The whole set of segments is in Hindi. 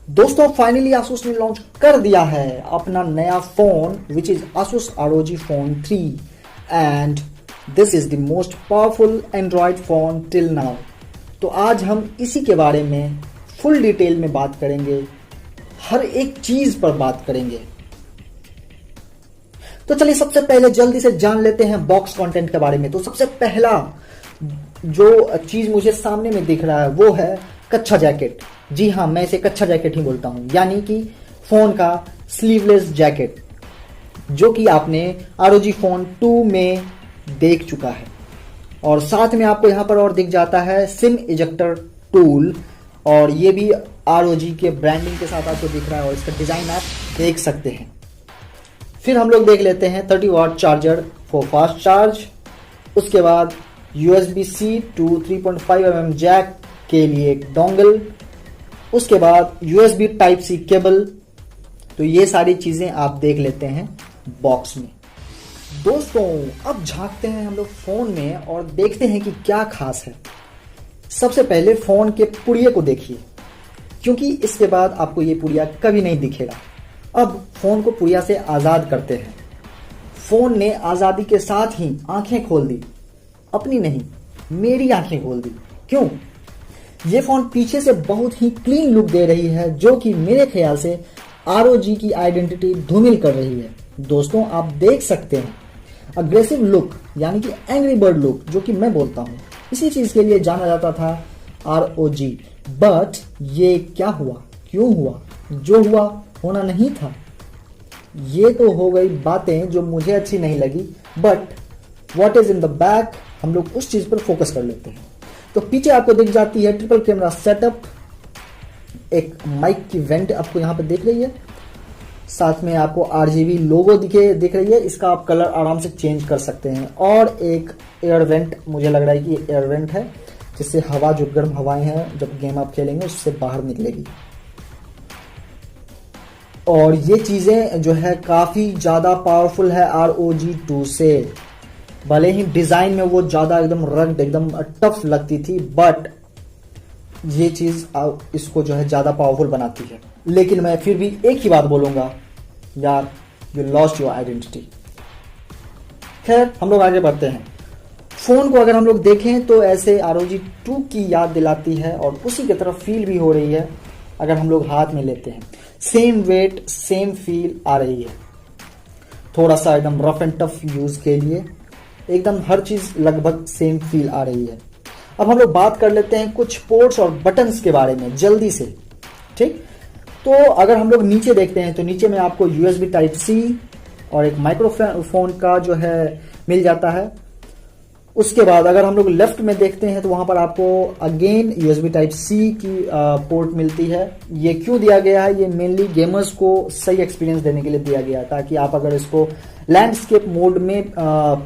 दोस्तों फाइनली Asus ने लॉन्च कर दिया है अपना नया phone which is Asus ROG Phone 3 and this is the most powerful Android phone till now. तो आज हम इसी के बारे में फुल डिटेल में बात करेंगे, हर एक चीज पर बात करेंगे। तो चलिए सबसे पहले जल्दी से जान लेते हैं बॉक्स कंटेंट के बारे में। तो सबसे पहला जो चीज मुझे सामने में दिख रहा है वो है कच्छा जैकेट। जी हाँ, मैं इसे कच्छा जैकेट ही बोलता हूं, यानी कि फोन का स्लीवलेस जैकेट जो कि आपने ROG Phone 2 में देख चुका है। और साथ में आपको यहां पर और दिख जाता है सिम इजेक्टर टूल, और ये भी ROG के ब्रांडिंग के साथ आपको दिख रहा है और इसका डिजाइन आप देख सकते हैं। फिर हम लोग देख लेते हैं 30 watt charger for fast charge. उसके बाद USB-C to 3.5 mm जैक के लिए एक डोंगल। उसके बाद USB Type-C केबल। तो ये सारी चीजें आप देख लेते हैं बॉक्स में। दोस्तों अब झांकते हैं हम लोग फोन में और देखते हैं कि क्या खास है। सबसे पहले फोन के पुड़िये को देखिए, क्योंकि इसके बाद आपको ये पुड़िया कभी नहीं दिखेगा। अब फोन को पुड़िया से आजाद करते हैं। फोन ने आजादी के साथ ही आंखें खोल दी, अपनी नहीं मेरी आंखें खोल दी। क्यों? ये फोन पीछे से बहुत ही क्लीन लुक दे रही है, जो कि मेरे ख्याल से ROG की आइडेंटिटी धूमिल कर रही है। दोस्तों आप देख सकते हैं अग्रेसिव लुक, यानी कि एंग्री बर्ड लुक, जो कि मैं बोलता हूं इसी चीज के लिए जाना जाता था ROG। बट ये क्या हुआ, क्यों हुआ? जो हुआ होना नहीं था। ये तो हो गई बातें जो मुझे अच्छी नहीं लगी, but what is in the back, हम लोग उस चीज पर फोकस कर लेते हैं। तो पीछे आपको दिख जाती है ट्रिपल कैमरा सेटअप, एक माइक की वेंट आपको यहां पर दिख रही है, साथ में आपको RGB लोगो दिख रही है। इसका आप कलर आराम से चेंज कर सकते हैं। और एक एयर वेंट, मुझे लग रहा है कि एयर वेंट है, जिससे हवा, जो गर्म हवाएं हैं जब गेम आप खेलेंगे उससे बाहर निकलेगी। और ये चीजें जो है काफी ज्यादा पावरफुल है ROG 2 से। भले ही डिजाइन में वो ज्यादा एकदम रग्ड, एकदम टफ लगती थी, बट ये चीज इसको जो है ज्यादा पावरफुल बनाती है। लेकिन मैं फिर भी एक ही बात बोलूंगा, यार यू लॉस्ट योर आइडेंटिटी। खैर हम लोग आगे बढ़ते हैं। फोन को अगर हम लोग देखें तो ऐसे ROG 2 की याद दिलाती है और उसी की तरफ फील भी हो रही है। अगर हम लोग हाथ में लेते हैं, सेम वेट सेम फील आ रही है। थोड़ा सा एकदम रफ एंड टफ यूज के लिए एकदम हर चीज लगभग सेम फील आ रही है। अब हम लोग बात कर लेते हैं कुछ पोर्ट्स और बटन्स के बारे में जल्दी से, ठीक? तो अगर हम लोग नीचे देखते हैं तो नीचे में आपको USB Type-C और एक माइक्रोफोन का जो है मिल जाता है। उसके बाद अगर हम लोग लेफ्ट में देखते हैं तो वहां पर आपको अगेन USB Type-C की पोर्ट मिलती है। ये क्यों दिया गया है? ये मेनली गेमर्स को सही एक्सपीरियंस देने के लिए दिया गया है, ताकि आप अगर इसको लैंडस्केप मोड में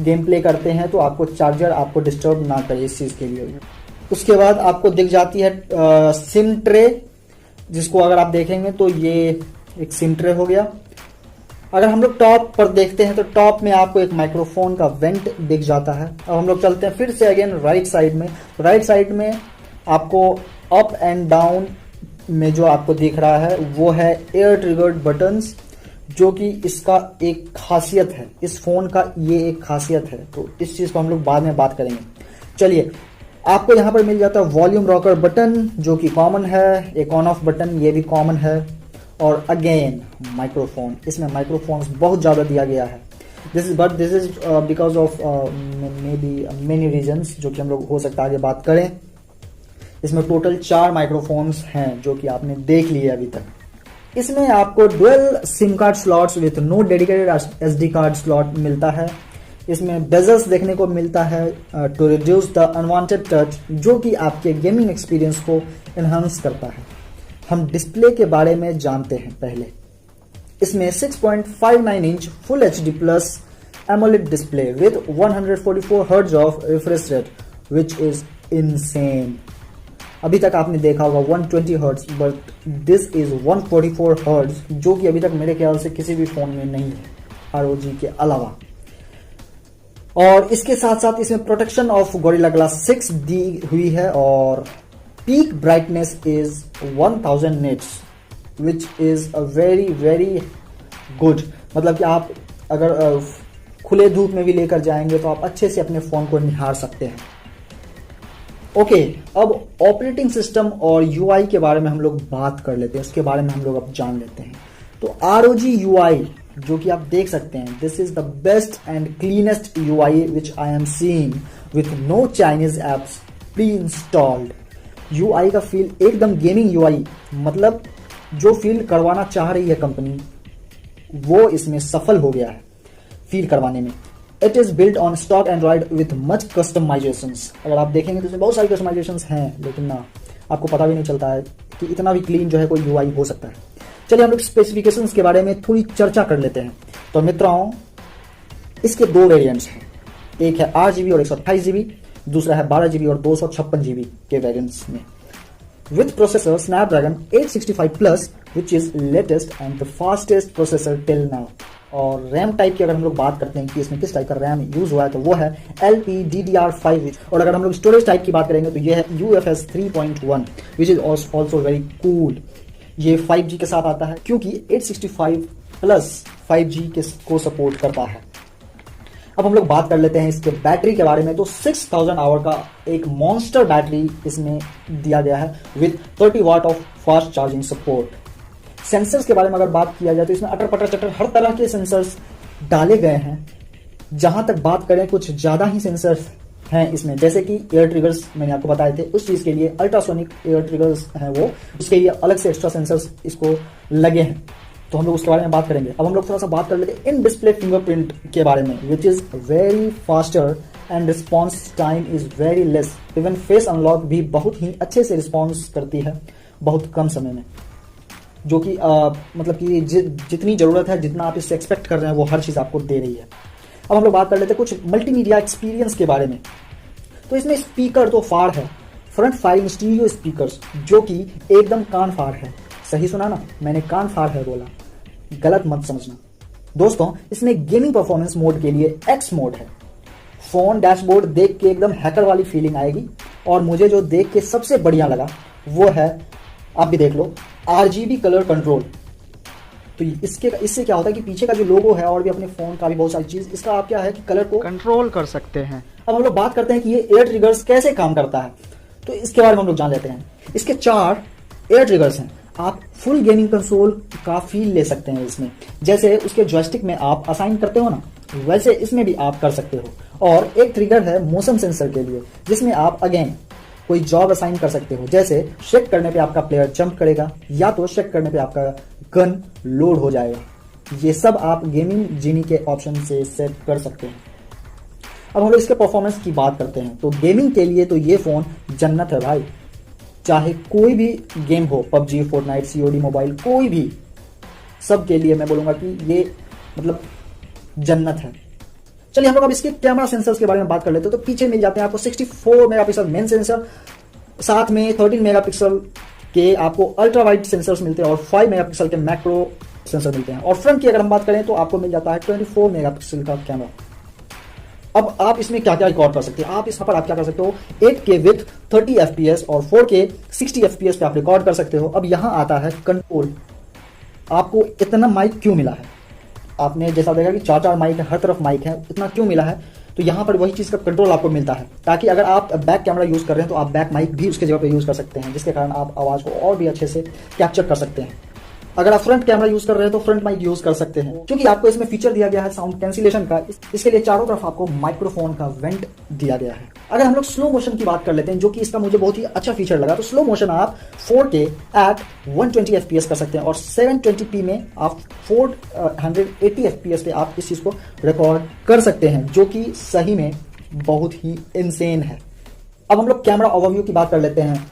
गेम प्ले करते हैं तो आपको चार्जर आपको डिस्टर्ब ना करे इस चीज के लिए। उसके बाद आपको दिख जाती है सिम ट्रे, जिसको अगर आप देखेंगे तो ये एक सिम ट्रे हो गया। अगर हम लोग टॉप पर देखते हैं तो टॉप में आपको एक माइक्रोफोन का वेंट दिख जाता है। अब हम लोग चलते हैं फिर से अगेन राइट साइड में। राइट साइड में आपको अप एंड डाउन में जो आपको दिख रहा है वो है एयर ट्रिगर्ड बटन्स, जो कि इसका एक खासियत है, इस फोन का ये एक खासियत है। तो इस चीज को हम लोग बाद में बात करेंगे। चलिए, आपको यहाँ पर मिल जाता है वॉल्यूम रॉकर बटन, जो कि कॉमन है। एक ऑन ऑफ बटन, ये भी कॉमन है। और अगेन माइक्रोफोन, इसमें माइक्रोफोन्स बहुत ज्यादा दिया गया है। This is because of may be many reasons, जो कि हम लोग हो सकता है आगे बात करें। इसमें टोटल 4 माइक्रोफोन्स हैं जो कि आपने देख लिए अभी तक। इसमें आपको dual sim card slots with no dedicated SD card slot मिलता है। इसमें बेजल्स देखने को मिलता है to reduce the unwanted touch, जो कि आपके गेमिंग एक्सपीरियंस को एनहांस करता है। हम डिस्प्ले के बारे में जानते हैं पहले। इसमें 6.59 inch full HD plus AMOLED display with 144 hertz of refresh rate, which is insane. अभी तक आपने देखा होगा 120 hertz, but this is 144 hertz, जो कि अभी तक मेरे ख्याल से किसी भी फोन में नहीं है ROG के अलावा। और इसके साथ साथ इसमें प्रोटेक्शन ऑफ गोरिल्ला ग्लास 6 दी हुई है और peak brightness is 1000 nits, which is a very very good. मतलब कि आप अगर खुले धूप में भी लेकर जाएंगे तो आप अच्छे से अपने फ़ोन को निहार सकते हैं। ओके, अब ऑपरेटिंग सिस्टम और यूआई के बारे में हम लोग बात कर लेते हैं, उसके बारे में हम लोग अब जान लेते हैं। तो ROG UI जो कि आप देख सकते हैं, this is the best and cleanest UI which I am seeing with no Chinese apps pre installed. UI का फील एकदम गेमिंग UI, मतलब जो फील करवाना चाह रही है कंपनी वो इसमें सफल हो गया है फील करवाने में। It is built on stock Android with much customisations. अगर आप देखेंगे तो इसमें बहुत सारी कस्टमाइजेशंस हैं, लेकिन ना आपको पता भी नहीं चलता है कि इतना भी क्लीन जो है कोई UI हो सकता है। चलिए हम लोग स्पेसिफिकेशंस के बारे में थोड़ी चर्चा कर लेते हैं। तो मित्रों, इसके दो वेरिएंट्स हैं, एक है 8GB और 128GB, दूसरा है 12GB और 256GB के वेरिएंट्स में। With processor Snapdragon 865 Plus, which is latest and the fastest processor till now। और रैम टाइप की अगर हम लोग बात करते हैं कि इसमें किस टाइप का रैम यूज हुआ है तो वो है LPDDR5। और अगर हम लोग स्टोरेज टाइप की बात करेंगे तो ये है UFS 3.1 which is also very cool. ये 5G के साथ आता है क्योंकि 865 प्लस 5G को सपोर्ट करता है। अब हम लोग बात कर लेते हैं इसके बैटरी के बारे में। तो 6000 आवर का एक मॉन्स्टर बैटरी इसमें दिया गया है with 30 watt of fast charging support. Sensors के बारे में अगर बात किया जाए तो इसमें अटर पटर चटर हर तरह के सेंसर्स डाले गए हैं। जहां तक बात करें कुछ ज्यादा ही सेंसर्स हैं इसमें, जैसे कि एयर ट्रिगर्स मैंने आपको बताए थे, उस चीज के लिए अल्ट्रासोनिक एयर ट्रिगर्स हैं वो, उसके लिए अलग से एक्स्ट्रा सेंसर्स इसको लगे हैं, तो हम लोग उसके बारे में बात करेंगे। अब हम लोग थोड़ा सा बात कर लेते हैं इन डिस्प्ले फिंगरप्रिंट के बारे में, which is very faster and response time is very less. Even face unlock भी बहुत ही अच्छे से रिस्पॉन्स करती है बहुत कम समय में, जो कि मतलब कि जितनी जरूरत है, जितना आप इससे एक्सपेक्ट कर रहे हैं वो हर चीज आपको दे रही है। अब हम लोग बात कर लेते हैं कुछ मल्टीमीडिया एक्सपीरियंस के बारे में। तो इसमें स्पीकर तो फाड़ है, फ्रंट फायरिंग स्टीरियो स्पीकर्स, जो कि एकदम कान फाड़ है। सही सुना ना, मैंने कान फाड़ है बोला, गलत मत समझना दोस्तों। इसमें गेमिंग परफॉर्मेंस मोड के लिए X मोड है। फोन डैशबोर्ड देख के एकदम हैकर वाली फीलिंग आएगी। और मुझे जो देख के सबसे बढ़िया लगा वो है, आप भी देख लो, RGB कलर कंट्रोल। तो इससे क्या होता है कि पीछे का जो लोगो है और भी अपने फोन का भी बहुत सारी चीज, इसका आप क्या है कि कलर को कंट्रोल कर सकते हैं। अब हम लोग बात करते हैं कि ये एयर ट्रिगर्स कैसे काम करता है, तो इसके बारे में हम लोग जान लेते हैं। इसके 4 एयर ट्रिगर्स हैं। आप फुल गेमिंग कंसोल का फील ले सकते हैं इसमें, जैसे उसके जॉयस्टिक में आप असाइन करते हो ना, वैसे इसमें भी आप कर सकते हो। और एक ट्रिगर है मोशन सेंसर के लिए, जिसमें आप अगेन कोई जॉब असाइन कर सकते हो, जैसे शेक करने पे आपका प्लेयर जंप करेगा या तो शेक करने पे आपका गन लोड हो जाएगा। ये सब आप गेमिंग जीनी के ऑप्शन से सेट कर सकते हैं। अब हम लोग इसके परफॉर्मेंस की बात करते हैं। तो गेमिंग के लिए तो ये फोन जन्नत है भाई, चाहे कोई भी गेम हो, PUBG, फोर्टनाइट, COD मोबाइल, कोई भी, सब के लिए मैं बोलूंगा कि ये मतलब जन्नत है। चलिए हम लोग अब इसके कैमरा सेंसर्स के बारे में बात कर लेते हैं। तो पीछे मिल जाते हैं आपको 64 मेगापिक्सल मेन सेंसर, साथ में 13 मेगापिक्सल के आपको अल्ट्रा वाइड सेंसर्स मिलते हैं और 5 मेगापिक्सल के मैक्रो सेंसर मिलते हैं। और फ्रंट की अगर हम बात करें तो आपको मिल जाता है 24 मेगापिक्सल का कैमरा। अब आप इसमें क्या क्या रिकॉर्ड कर सकते हैं, आप इस पर आप क्या कर सकते हो, 8K विथ 30 FPS और 4K 60 FPS पे आप रिकॉर्ड कर सकते हो। अब यहां आता है कंट्रोल। आपको इतना माइक क्यों मिला है, आपने जैसा देखा कि 4 माइक है, हर तरफ माइक है, इतना क्यों मिला है, तो यहां पर वही चीज का कंट्रोल आपको मिलता है, ताकि अगर आप बैक कैमरा यूज कर रहे हैं तो आप बैक माइक भी उसके जगह पे यूज कर सकते हैं, जिसके कारण आप आवाज को और भी अच्छे से कैप्चर कर सकते हैं। अगर आप फ्रंट कैमरा यूज कर रहे हैं तो फ्रंट माइक यूज कर सकते हैं, क्योंकि आपको इसमें फीचर दिया गया है साउंड कैंसिलेशन का। इसके लिए चारों तरफ आपको माइक्रोफोन का वेंट दिया गया है। अगर हम लोग स्लो मोशन की बात कर लेते हैं, जो कि इसका मुझे बहुत ही अच्छा फीचर लगा, तो स्लो मोशन आप 4K एट 120 FPS कर सकते हैं और 720p में आप 480 FPS पे आप इस चीज को रिकॉर्ड कर सकते हैं, जो कि सही में बहुत ही इनसेन है। अब हम लोग कैमरा ओवरव्यू की बात कर लेते हैं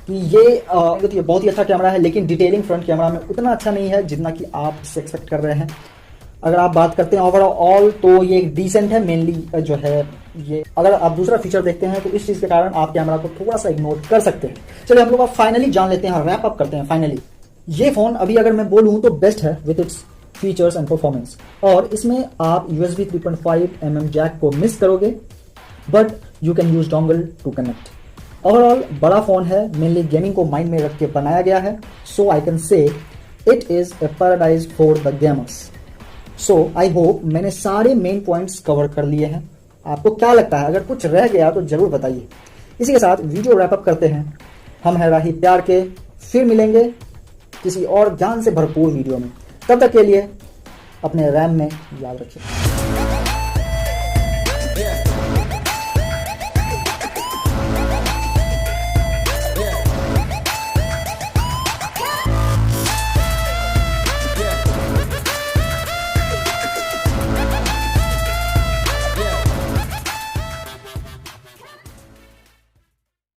कि ये बहुत ही अच्छा कैमरा है, लेकिन डिटेलिंग फ्रंट कैमरा में उतना अच्छा नहीं है जितना कि आप इससे एक्सपेक्ट कर रहे हैं। अगर आप बात करते हैं ओवरऑल तो ये डिसेंट है। मेनली जो है ये, अगर आप दूसरा फीचर देखते हैं तो इस चीज के कारण आप कैमरा को थोड़ा सा इग्नोर कर सकते हैं। चलिए हम लोग अब फाइनली जान लेते हैं, रैप अप करते हैं। फाइनली ये फोन अभी अगर मैं बोलूं तो बेस्ट है with its features and performance, और इसमें आप USB 3.5mm जैक को मिस करोगे, but you can use dongle to connect. Overall बड़ा फोन है, मेनली गेमिंग को माइंड में रख के बनाया गया है, so I can say it is a paradise for the gamers. So I hope मैंने सारे मेन पॉइंट्स कवर कर लिए हैं। आपको क्या लगता है? अगर कुछ रह गया तो जरूर बताइए। इसी के साथ वीडियो रैप अप करते हैं। हम हैं राही प्यार के, फिर मिलेंगे किसी और ज्ञान से भरपूर वीडियो में। तब तक के लिए अपने रैम में याद रखिए।